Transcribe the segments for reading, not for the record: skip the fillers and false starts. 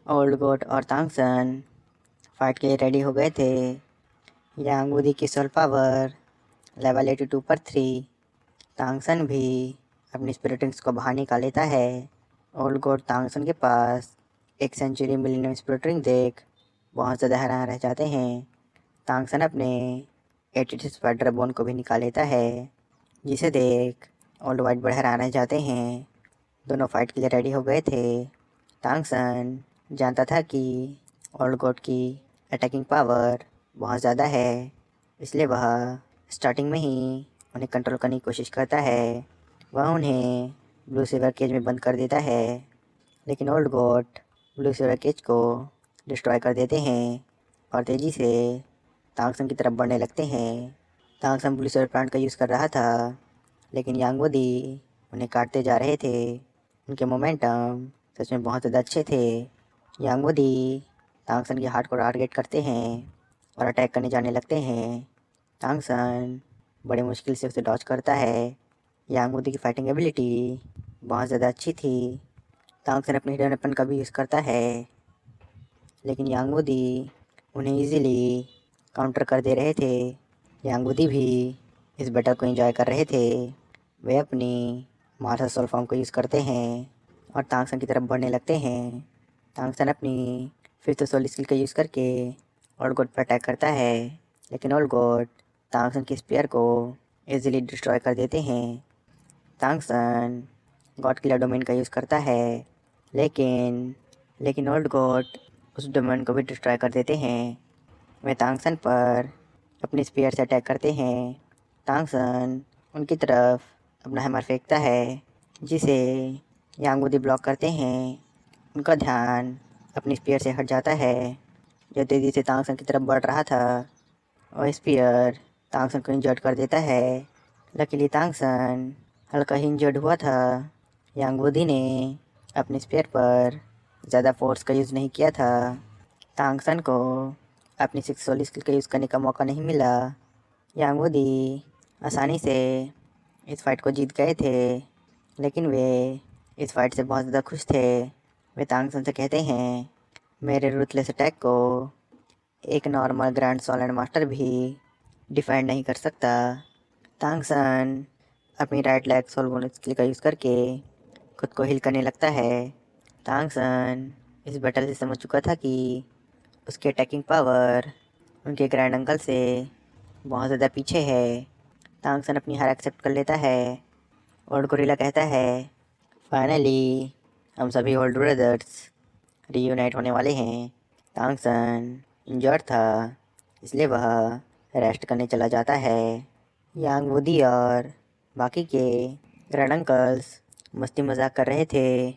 Old गोट और तांगसन fight के लिए रेडी हो गए थे। यांग वुडी की सोल पावर लेवल 82 पर 3। तांगसन भी अपनी स्पिरिटिंग्स को बाहर निकाल लेता है। ओल्ड गोट तांगसन के पास एक सेंचुरी मिलियन स्पिरिटिंग देख बहुत ज़्यादा हैरान रह जाते हैं। तांगसन अपने 86 स्पाइडर बोन को भी निकाल लेता है, जिसे देख ओल्ड वाइट बड़े हैरान रह जाते हैं। दोनों फाइट के लिए रेडी हो गए थे। तांगसन जानता था कि ओल्ड गॉड की अटैकिंग पावर बहुत ज़्यादा है, इसलिए वह स्टार्टिंग में ही उन्हें कंट्रोल करने की कोशिश करता है। वह उन्हें ब्लू सिल्वर केज में बंद कर देता है, लेकिन old god blue silver cage को डिस्ट्रॉय कर देते हैं और तेज़ी से तांगसन की तरफ बढ़ने लगते हैं। तांगसन ब्लू सिल्वर प्लांट का यूज़ कर रहा था, लेकिन यांगवदी उन्हें काटते जा रहे थे। उनके मोमेंटम सच में बहुत ज़्यादा अच्छे थे। यांगवदी तांगसन के हार्ट को टारगेट करते हैं और अटैक करने जाने लगते हैं। तांगसन बड़ी मुश्किल से उसे डॉज करता है। यांगवदी की फाइटिंग एबिलिटी बहुत ज़्यादा अच्छी थी। तांगसन अपने हिडन वेपन का भी यूज़ करता है, लेकिन यांगवदी उन्हें इजीली काउंटर कर दे रहे थे। यांगवदी भी इस बैटल को एंजॉय कर रहे थे। वे अपनी मार्शल सोल फॉर्म को यूज़ करते हैं और तांगसन की तरफ बढ़ने लगते हैं। तांगसन अपनी फिफ्थ सोल स्किल का यूज़ करके ओल्ड गॉड पर अटैक करता है, लेकिन ओल्ड गॉड तांगसन के स्पीयर को इजीली डिस्ट्रॉय कर देते हैं। तांगसन गॉड किलर डोमेन का यूज़ करता है, लेकिन ओल्ड गॉड उस डोमेन को भी डिस्ट्रॉय कर देते हैं। वे तांगसन पर अपनी स्पीयर से अटैक करते हैं। तांगसन उनकी तरफ अपना हैमर फेंकता है, जिसे यांगवदी ब्लॉक करते हैं। उनका ध्यान अपनी स्पीयर से हट जाता है, जो तेज़ी से तांगसन की तरफ बढ़ रहा था, और स्पीयर तांगसन को इंजर्ड कर देता है। लकीली तांगसन हल्का ही इंजर्ड हुआ था। यांगवदी ने अपने स्पीयर पर ज़्यादा फोर्स का यूज़ नहीं किया था। तांगसन को अपनी सिक्स सोल स्किल का यूज़ करने का मौका नहीं मिला। यांगवदी आसानी से इस फाइट को जीत गए थे, लेकिन वे इस फाइट से बहुत ज़्यादा खुश थे। वे तांगसन से कहते हैं, मेरे रूथलेस अटैक को एक नॉर्मल ग्रैंड सॉलिड मास्टर भी डिफेंड नहीं कर सकता। तांगसन अपनी right leg soul bone skill का यूज़ करके खुद को हील करने लगता है। तांगसन इस बैटल से समझ चुका था कि उसकी अटैकिंग पावर उनके ग्रैंड अंकल से बहुत ज़्यादा पीछे है। तांगसन अपनी हार एक्सेप्ट कर लेता है। ओल्ड गोरिल्ला कहता है, फाइनली हम सभी ओल्ड ब्रदर्स रीयूनाइट होने वाले हैं। तांगसन इंजर्ड था, इसलिए वह रेस्ट करने चला जाता है। यांग वुडी और बाकी के ग्रैंड अंकल्स मस्ती मजाक कर रहे थे।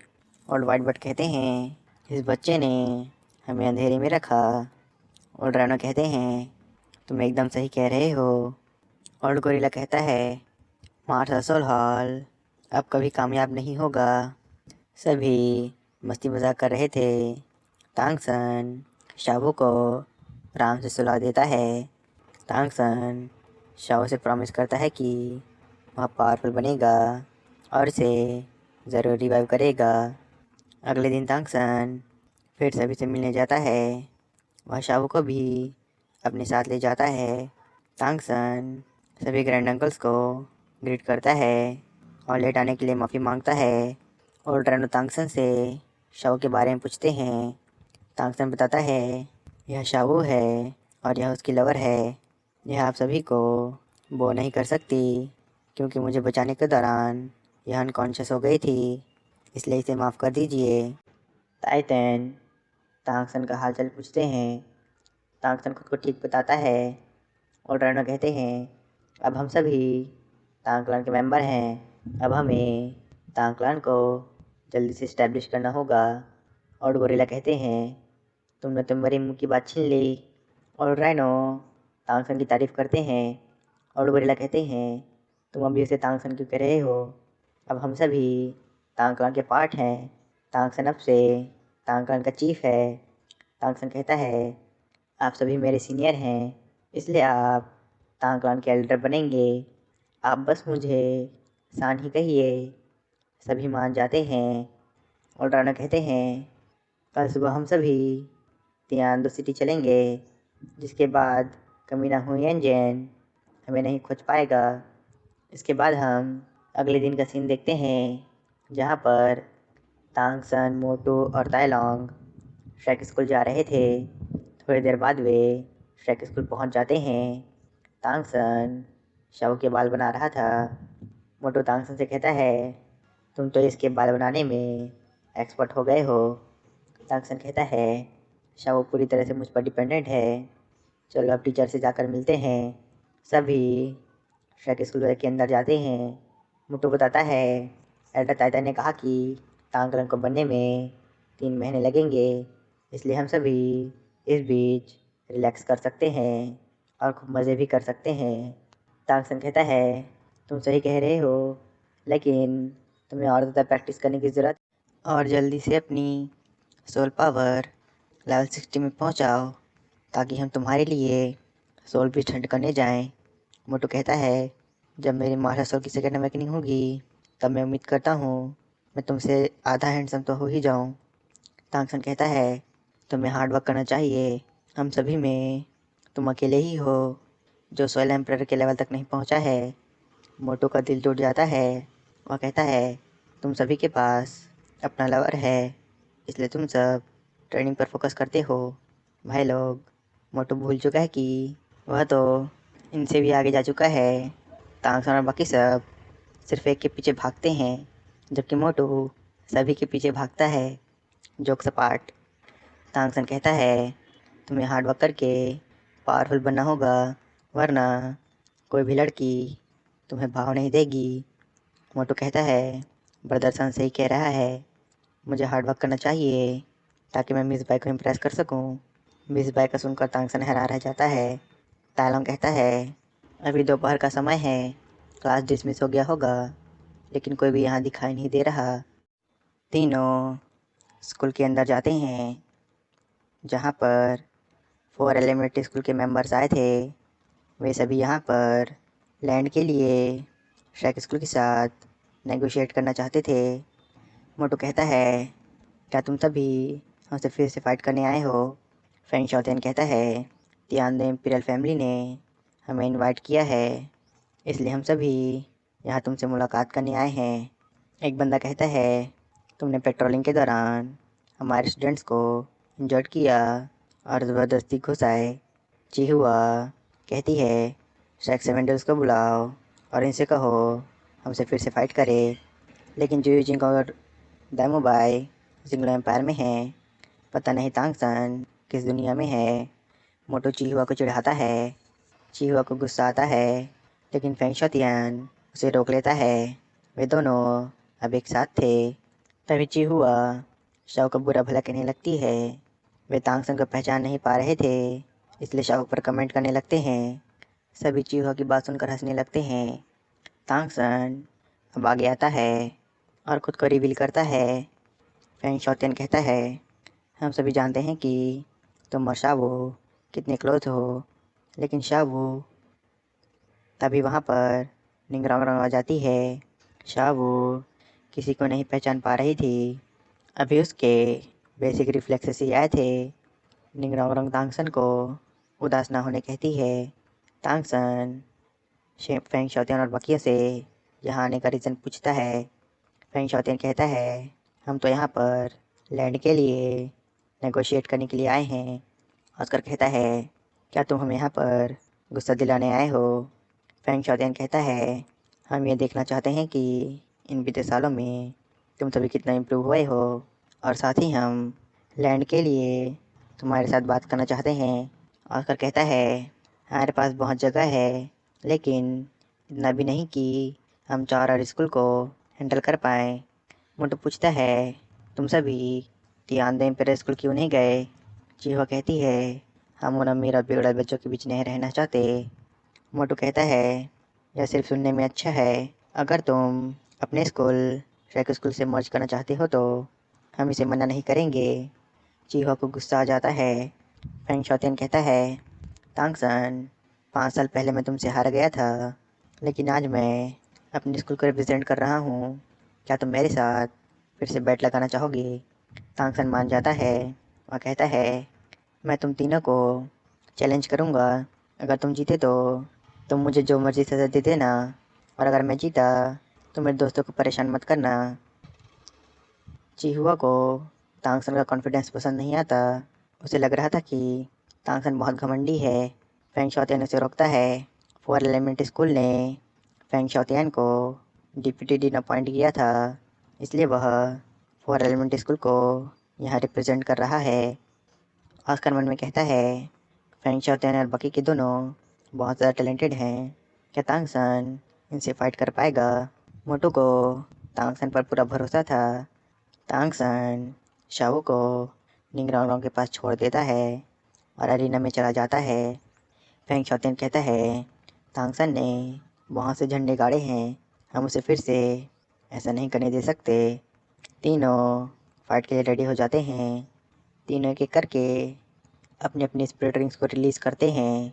ओल्ड वाइट बट कहते हैं, इस बच्चे ने हमें अंधेरे में रखा। ओल्ड रानो कहते हैं, तुम एकदम सही कह रहे हो। ओल्ड गोरिल्ला कहता है, मार्शल सोल हॉल अब कभी कामयाब नहीं होगा। सभी मस्ती मजाक कर रहे थे। तांगसन शावो को आराम से सुला देता है। तांगसन शाओ से प्रॉमिस करता है कि वह पावरफुल बनेगा और इसे ज़रूर रिवाइव करेगा। अगले दिन तांगसन फिर सभी से मिलने जाता है। वह शाओ को भी अपने साथ ले जाता है। तांगसन सभी ग्रैंड अंकल्स को ग्रीट करता है और लेट आने के लिए माफ़ी मांगता है। और ड्रैनो तांगसन से शाओ के बारे में पूछते हैं। तांगसन बताता है, यह शाओ है और यह उसकी लवर है। यह आप सभी को वो नहीं कर सकती, क्योंकि मुझे बचाने के दौरान यह अनकॉन्शियस हो गई थी, इसलिए इसे माफ़ कर दीजिए। टाइटन तांगसन का हालचाल पूछते हैं। तांगसन खुद को ठीक बताता है और ड्रैनो कहते हैं, अब हम सभी तांग क्लैन के मेंबर हैं। अब हमें तांग क्लैन को जल्दी से इस्टेब्लिश करना होगा। और गोरिल्ला कहते हैं, तुमने तो मेरे मुंह की बात छीन ली। और राइनो तांगसन की तारीफ़ करते हैं। और गोरिल्ला कहते हैं, तुम अभी उसे तांगसन क्यों कह रहे हो? अब हम सभी तांग क्लैन के पार्ट हैं। तांगसन अब से तांग क्लैन का चीफ है। तांगसन कहता है, आप सभी मेरे सीनियर हैं, इसलिए आप तांग क्लैन के एल्डर बनेंगे। आप बस मुझे सान ही कहिए, सभी मान जाते हैं। और राणा कहते हैं, कल सुबह हम सभी तियान सिटी चलेंगे, जिसके बाद कमीना हुयेन जैन हमें नहीं खोज पाएगा। इसके बाद हम अगले दिन का सीन देखते हैं, जहाँ पर तांगसन, मोटू और ताइलोंग श्रेक स्कूल जा रहे थे। थोड़ी देर बाद वे श्रेक स्कूल पहुँच जाते हैं। तांगसन शाओ के बाल बना रहा था। मोटू तांगसन से कहता है, तुम तो इसके बाल बनाने में एक्सपर्ट हो गए हो। तांगसन कहता है, शाओ पूरी तरह से मुझ पर डिपेंडेंट है। चलो अब टीचर से जाकर मिलते हैं। सभी श्रेक स्कूल के अंदर जाते हैं। मोटू बताता है, एल्डर टाइटन ने कहा कि तांगरंग को बनने में 3 महीने लगेंगे, इसलिए हम सभी इस बीच रिलैक्स कर सकते हैं और खूब मज़े भी कर सकते हैं। तांगसन कहता है, तुम सही कह रहे हो, लेकिन तुम्हें और ज़्यादा प्रैक्टिस करने की ज़रूरत और जल्दी से अपनी सोल पावर लेवल 60 में पहुंचाओ, ताकि हम तुम्हारे लिए सोल भी ठंड करने जाएं। मोटू कहता है, जब मेरी मास्टर सोल की सेकेंड अवेकनिंग होगी, तब मैं उम्मीद करता हूँ मैं तुमसे आधा हैंडसम तो हो ही जाऊँ। तांगसन कहता है, तुम्हें हार्ड वर्क करना चाहिए। हम सभी में तुम अकेले ही हो जो सोयल एम्परर के लेवल तक नहीं पहुँचा है। मोटू का दिल टूट जाता है। वह कहता है, तुम सभी के पास अपना लवर है, इसलिए तुम सब ट्रेनिंग पर फोकस करते हो। भाई लोग, मोटू भूल चुका है कि वह तो इनसे भी आगे जा चुका है। तांगसन और बाकी सब सिर्फ एक के पीछे भागते हैं, जबकि मोटू सभी के पीछे भागता है। जोक सपाट। तांगसन कहता है, तुम्हें हार्ड वर्क करके पावरफुल बनना होगा, वरना कोई भी लड़की तुम्हें भाव नहीं देगी। मोटू कहता है, ब्रदर सही कह रहा है, मुझे हार्ड वर्क करना चाहिए ताकि मैं मिस बाई को इम्प्रेस कर सकूं। मिस बाई का सुनकर तांगसन हैरान रह जाता है। ताइलोंग कहता है, अभी दोपहर का समय है, क्लास डिसमिस हो गया होगा, लेकिन कोई भी यहाँ दिखाई नहीं दे रहा। तीनों स्कूल के अंदर जाते हैं, जहाँ पर 4 एलिमेंट्री स्कूल के मेंबर्स आए थे। वे सभी यहाँ पर लैंड के लिए श्रेक स्कूल के साथ नेगोशिएट करना चाहते थे। मोटू कहता है, क्या तुम सभी हमसे फिर से फाइट करने आए हो? फेंग शाओतियन कहता है, तियानदे इंपीरियल फैमिली ने हमें इनवाइट किया है, इसलिए हम सभी यहाँ तुमसे मुलाकात करने आए हैं। एक बंदा कहता है, तुमने पेट्रोलिंग के दौरान हमारे स्टूडेंट्स को इंजर्ड किया और ज़बरदस्ती घुसाए। चिहुआ कहती है, शेख सेवेंडर्स को बुलाओ और इनसे कहो हमसे फिर से फाइट करे। लेकिन जुईजिंग और दामोबाई जिंगलो एम्पायर में हैं। पता नहीं तांगसन किस दुनिया में है। मोटो चिहुआ को चिढ़ाता है। चिहुआ को गुस्सा आता है, लेकिन फेंग शाओतियन उसे रोक लेता है। वे दोनों अब एक साथ थे। तभी चिहुआ शाओ का बुरा भला कहने लगती है। वे तांगसन को पहचान नहीं पा रहे थे, इसलिए शाओ पर कमेंट करने लगते हैं। सभी चिहुआ की बात सुनकर हंसने लगते हैं। तांगसन अब आगे आता है और खुद को रिवील करता है। फेंग शाओतियन कहता है, हम सभी जानते हैं कि तुम और शावो कितने क्लोज हो, लेकिन शावो। तभी वहाँ पर निंगरांग आ जाती है। शावो किसी को नहीं पहचान पा रही थी। अभी उसके बेसिक रिफ्लेक्सेस ही आए थे। निंगरांग तांगसन को उदास ना होने कहती है। तांगसन फेंग शाओतियन और बाकियों से यहाँ आने का रीज़न पूछता है। फेंग शाओतियन कहता है, हम तो यहाँ पर लैंड के लिए नेगोशिएट करने के लिए आए हैं। ऑस्कर कहता है, क्या तुम हमें यहाँ पर गुस्सा दिलाने आए हो? फेंग शाओतियन कहता है, हम ये देखना चाहते हैं कि इन बीते सालों में तुम सभी कितना इम्प्रूव हुए हो, और साथ ही हम लैंड के लिए तुम्हारे साथ बात करना चाहते हैं। ऑस्कर कहता है, हमारे पास बहुत जगह है, लेकिन इतना भी नहीं कि हम 4 और स्कूल को हैंडल कर पाएँ। मोटू पूछता है, तुम सभी तियानदे इंपीरियल स्कूल क्यों नहीं गए? चिहुआ कहती है, हम उन अमीर और बिगड़े बच्चों के बीच नहीं रहना चाहते। मोटू कहता है, यह सिर्फ सुनने में अच्छा है। अगर तुम अपने स्कूल शेक स्कूल से मर्ज करना चाहते हो तो हम इसे मना नहीं करेंगे। चिहुआ को गुस्सा आ जाता है। फेंग शाओतियन कहता है, तांगसन, 5 साल पहले मैं तुमसे हार गया था, लेकिन आज मैं अपने स्कूल को रिप्रेजेंट कर रहा हूँ। क्या तुम मेरे साथ फिर से बैट लगाना चाहोगे? तांगसन मान जाता है। वह कहता है, मैं तुम तीनों को चैलेंज करूँगा। अगर तुम जीते तो तुम मुझे जो मर्जी सज़ा दे देना, और अगर मैं जीता तो मेरे दोस्तों को परेशान मत करना। चिहुआ को तांगसन का कॉन्फिडेंस पसंद नहीं आता। उसे लग रहा था कि तांगसन बहुत घमंडी है। फेंग शाओतियान उसे रोकता है। फोर एलिमेंट स्कूल ने फेंग शाओतियान को डिप्यूटी डीन अपॉइंट किया था, इसलिए वह फोर एलिमेंट स्कूल को यहाँ रिप्रेजेंट कर रहा है। ऑस्कर मन में कहता है, फेंग शाओतियान और बकी के दोनों बहुत ज़्यादा टैलेंटेड हैं। क्या तांगसन इनसे फाइट कर पाएगा? मोटू को तांगसन पर पूरा भरोसा था। तांगसन शाओ को निंगरांगरांग के पास छोड़ देता है और अरीना में चला जाता है। फेंग शाओतियान कहता है, तांगसन ने बहुत से झंडे गाड़े हैं, हम उसे फिर से ऐसा नहीं करने दे सकते। तीनों फाइट के लिए रेडी हो जाते हैं। तीनों एक एक करके अपने अपने स्पिरिट रिंग्स को रिलीज़ करते हैं।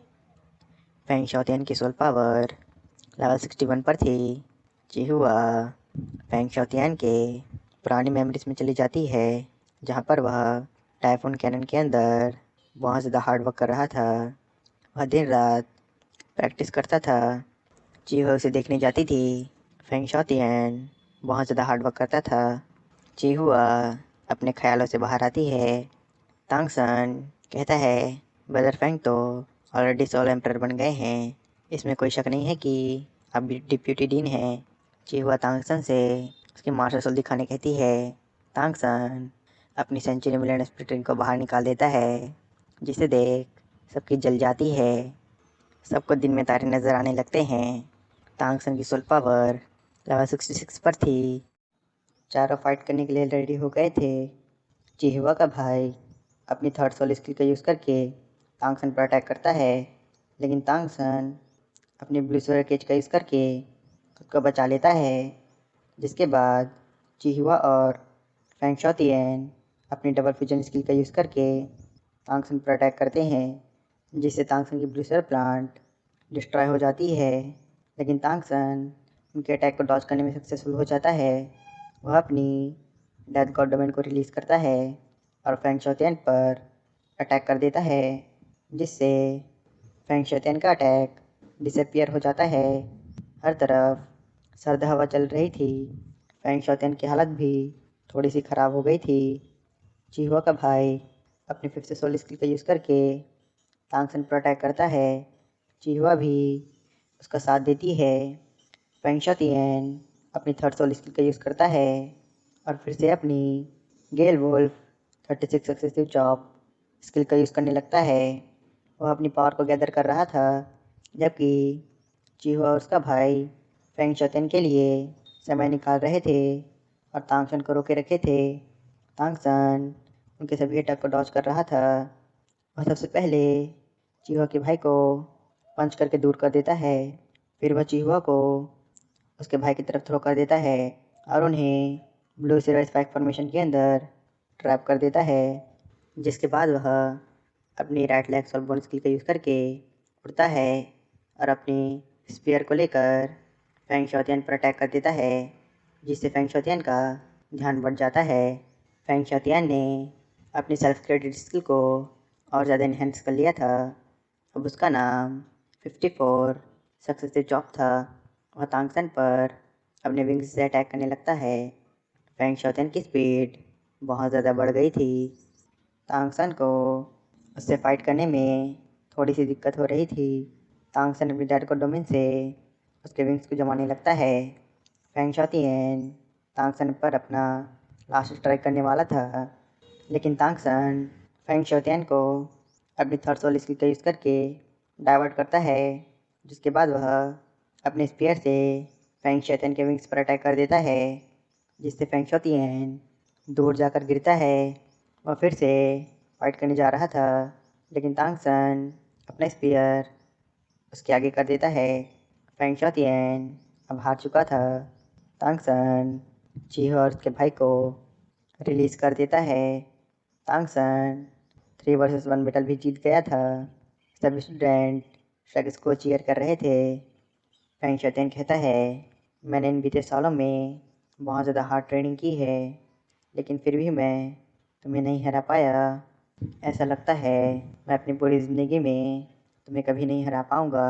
फेंग शाओतियान की सोल पावर लेवल 61 पर थी। चिहुआ फेंग शाओतियान के पुरानी मेमोरीज में चली जाती है, जहाँ पर वह टाइफून कैनन के अंदर बहुत ज़्यादा हार्ड वर्क कर रहा था। वह दिन रात प्रैक्टिस करता था। चिहुआ उसे देखने जाती थी। फेंग शाओतियान बहुत ज़्यादा हार्ड वर्क करता था। चिहुआ अपने ख्यालों से बाहर आती है। तांगसन कहता है, ब्रदर फेंग तो ऑलरेडी सोल एम्परर बन गए हैं, इसमें कोई शक नहीं है कि अब डिप्यूटी डीन है। चिहुआ तांगसन से उसकी मार्शल सोल दिखाने कहती है। तांगसन अपनी सेंचुरी मिलियन स्प्लिट को बाहर निकाल देता है, जिसे देख सबकी जल जाती है। सबको दिन में तारे नजर आने लगते हैं। तांगसन की सोल पावर लेवल 66 पर थी। चारों फाइट करने के लिए रेडी हो गए थे। चिहुआ का भाई अपनी थर्ड सोल स्किल का यूज़ करके तांगसन पर अटैक करता है, लेकिन तांगसन अपनी ब्लू सोलर केज का यूज़ करके खुद को बचा लेता है। जिसके बाद चिहुआ और फेंग शाओतियान अपनी डबल फ्यूजन स्किल का यूज़ करके तांगसन पर अटैक करते हैं, जिससे तांगसन की ब्लू सोलर प्लांट डिस्ट्रॉय हो जाती है। लेकिन तांगसन उनके अटैक को डॉज करने में सक्सेसफुल हो जाता है। वह अपनी डेथ गॉड डोमेन को रिलीज़ करता है और फेंग शाओतियान पर अटैक कर देता है, जिससे फेंग शाओतियान का अटैक डिसअपियर हो जाता है। हर तरफ सर्द हवा चल रही थी। फेंग शाओतियान की हालत भी थोड़ी सी ख़राब हो गई थी। चिहुआ का भाई अपने फिफ्थ सोल स्किल का यूज़ करके तांगसन पर अटैक करता है। चिहुआ भी उसका साथ देती है। फेंग शाओतियान अपनी थर्ड सोल स्किल का यूज़ करता है और फिर से अपनी गेल वुल्फ 36 सक्सेसिव चॉप स्किल का यूज़ करने लगता है। वह अपनी पावर को गैदर कर रहा था, जबकि चिहुआ और उसका भाई फेंग शाओतियान के लिए समय निकाल रहे थे और तांगसन को रोके रखे थे। तांगसन उनके सभी अटैक को डॉज कर रहा था। वह सबसे पहले चिहुआ के भाई को पंच करके दूर कर देता है। फिर वह चिहुआ को उसके भाई की तरफ थ्रो कर देता है और उन्हें ब्लू सिल्वर स्पाइक फॉर्मेशन के अंदर ट्रैप कर देता है। जिसके बाद वह अपनी right leg soul bone skill का यूज़ करके उड़ता है और अपनी स्पीयर को लेकर फेंग शाओतियान पर अटैक कर देता है, जिससे फेंग शाओतियान का ध्यान बढ़ जाता है। फेंग शाओतियान ने अपनी सेल्फ क्रेडिट स्किल को और ज़्यादा इन्हेंस कर लिया था। अब उसका नाम 54 सक्सेसिव चॉप था। वह तांगसन पर अपने विंग्स से अटैक करने लगता है। फेंग शाओतियान की स्पीड बहुत ज़्यादा बढ़ गई थी। तांगसन को उससे फाइट करने में थोड़ी सी दिक्कत हो रही थी। तांगसन अपनी डेड को डोमेन से उसके विंग्स को जमाने लगता है। फेंग शाओतियान तांगसन पर अपना लास्ट स्ट्राइक करने वाला था, लेकिन तांगसन फेंग शाओतियान को अपनी थर्ड सोल स्किल का यूज़ करके डाइवर्ट करता है। जिसके बाद वह अपने स्पीयर से फेंग शाओतियान के विंग्स पर अटैक कर देता है, जिससे फेंग शाओतियान दूर जाकर गिरता है। वह फिर से फाइट करने जा रहा था, लेकिन तांगसन अपना स्पीयर उसके आगे कर देता है। फेंग शाओतियान अब हार चुका था। तांगसन चिहुआ और उसके भाई को रिलीज़ कर देता है। तांगसन 3 वर्सेस 1 बैटल भी जीत गया था। सभी स्टूडेंट शख्स को चीयर कर रहे थे। फेंग शाओतियान कहता है, मैंने इन बीते सालों में बहुत ज़्यादा हार्ड ट्रेनिंग की है, लेकिन फिर भी मैं तुम्हें नहीं हरा पाया। ऐसा लगता है मैं अपनी पूरी ज़िंदगी में तुम्हें कभी नहीं हरा पाऊँगा।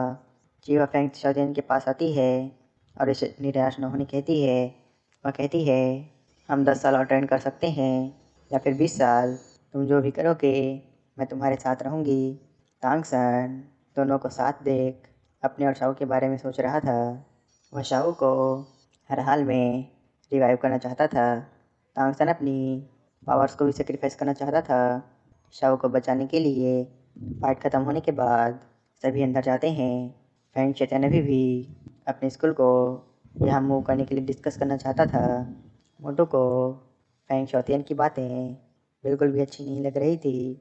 चीवा फेंग शाओतियन के पास आती है और इसे निराश न होने कहती है। वह कहती है, हम 10 साल और ट्रेन कर सकते हैं या फिर 20 साल, तुम जो भी करोगे मैं तुम्हारे साथ रहूँगी। तांगसन दोनों को साथ देख अपने और शाओ के बारे में सोच रहा था। वह शाओ को हर हाल में रिवाइव करना चाहता था। तांगसन अपनी पावर्स को भी सेक्रीफाइस करना चाहता था शाओ को बचाने के लिए। फाइट ख़त्म होने के बाद सभी अंदर जाते हैं। फेंग शैतान अभी भी अपने स्कूल को यहाँ मूव करने के लिए डिस्कस करना चाहता था। मोटू को फेंग शैतान की बातें बिल्कुल भी अच्छी नहीं लग रही थी।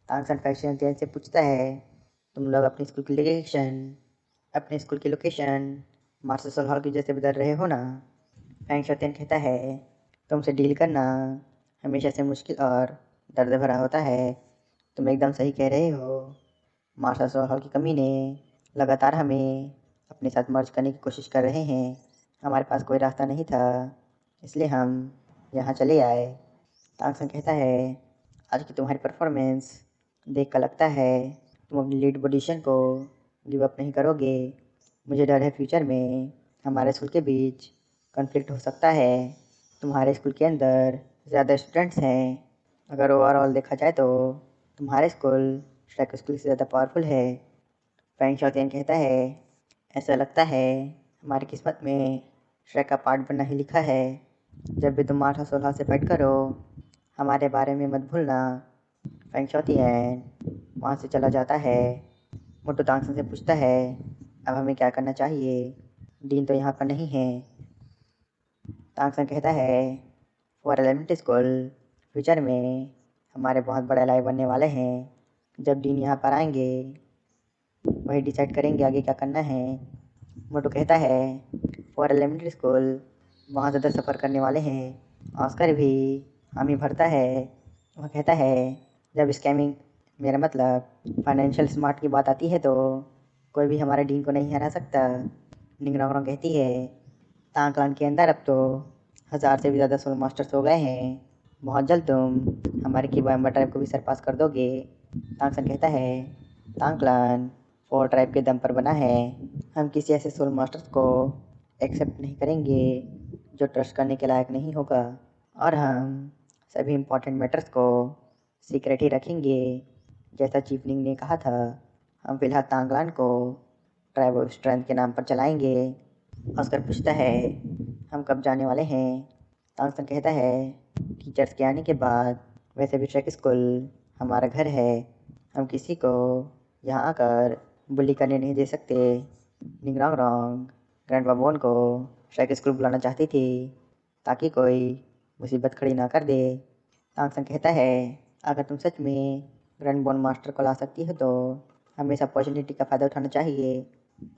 तांगसन फेंग शैतान से पूछता है, तुम लोग अपने स्कूल की लोकेशन मार्शल हॉल की जैसे बदल रहे हो ना। फेंग शैतान कहता है, तुमसे डील करना हमेशा से मुश्किल और दर्द भरा होता है। तुम एकदम सही कह रहे हो। मार्शल हॉल की कमीने लगातार हमें अपने साथ मर्ज करने की कोशिश कर रहे हैं। हमारे पास कोई रास्ता नहीं था, इसलिए हम यहाँ चले आए। तांगसन कहता है, आज की तुम्हारी परफॉर्मेंस देख कर लगता है तुम अपनी लीड पोजीशन को गिव अप नहीं करोगे। मुझे डर है फ्यूचर में हमारे स्कूल के बीच कॉन्फ्लिक्ट हो सकता है। तुम्हारे स्कूल के अंदर ज़्यादा स्टूडेंट्स हैं। अगर ओवरऑल देखा जाए तो तुम्हारे स्कूल श्रेक स्कूल से ज़्यादा पावरफुल है। फेंग शैतान कहता है, ऐसा लगता है हमारी किस्मत में श्रेक का पार्ट बनना ही लिखा है। जब भी तुम 8 और 16 से फाइट करो हमारे बारे में मत भूलना। फेंग शैतान वहाँ से चला जाता है। मोटू तांगसन से पूछता है, अब हमें क्या करना चाहिए? डीन तो यहाँ पर नहीं है। तांगसन कहता है, फॉर एलिमेंट्री स्कूल फ्यूचर में हमारे बहुत बड़े अलाइ बनने वाले हैं। जब डीन यहाँ पर आएंगे वही डिसाइड करेंगे आगे क्या करना है। मोटू कहता है, फॉर एलिमेंट्री स्कूल बहुत ज़्यादा सफ़र करने वाले हैं। ऑस्कर भी हम ही भरता है। वह कहता है, जब स्कैमिंग मेरा मतलब फाइनेंशियल स्मार्ट की बात आती है तो कोई भी हमारे डीन को नहीं हरा सकता। निंगनोंगरों कहती है, तांगक्लान के अंदर अब तो 1000 से भी ज़्यादा सोल मास्टर्स हो गए हैं। बहुत जल्द तुम हमारे किबाम्बा ट्राइब को भी सरपास कर दोगे। तांगसन कहता है, तांगक्लान 4 ट्राइब के दम पर बना है। हम किसी ऐसे सोल मास्टर्स को एक्सेप्ट नहीं करेंगे जो ट्रस्ट करने के लायक नहीं होगा, और हम सभी इम्पोर्टेंट मैटर्स को सीक्रेट ही रखेंगे। जैसा चीफ निंग ने कहा था, हम फिलहाल तांगलान को ट्राइब ऑफ स्ट्रेंथ के नाम पर चलाएंगे। ऑस्कर पूछता है, हम कब जाने वाले हैं? तांगसन कहता है, टीचर्स के आने के बाद। वैसे भी ट्रैक स्कूल हमारा घर है। हम किसी को यहाँ आकर बुली करने नहीं दे सकते। निंगरोंग ग्रैंड बाबोन को ट्रैक स्कूल बुलाना चाहती थी ताकि कोई मुसीबत खड़ी ना कर दे। तांगसन कहता है, अगर तुम सच में ग्रैंड बोन मास्टर को ला सकती हो तो हमें इस अपॉर्चुनिटी का फ़ायदा उठाना चाहिए।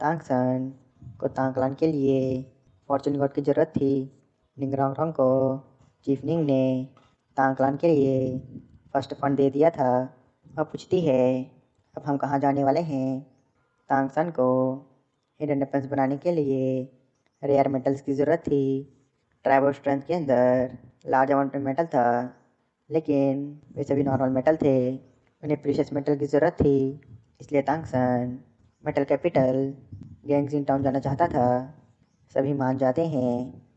तांगसन को तांगलान के लिए फॉर्चून गॉड की ज़रूरत थी। निंगरोंग को चीफ निंग ने तांगलान के लिए फर्स्ट फंड दे दिया था। वह पूछती है, अब हम कहाँ जाने वाले हैं? तांगसन को हिडन वेपन्स बनाने के लिए रेयर मेटल्स की ज़रूरत थी। ट्राइब ऑफ स्ट्रेंथ के अंदर लार्ज अमाउंट में मेटल था, लेकिन वे सभी नॉर्मल मेटल थे। उन्हें प्रीशियस मेटल की ज़रूरत थी, इसलिए तांगसन मेटल कैपिटल गैंगजिन टाउन जाना चाहता था। सभी मान जाते हैं।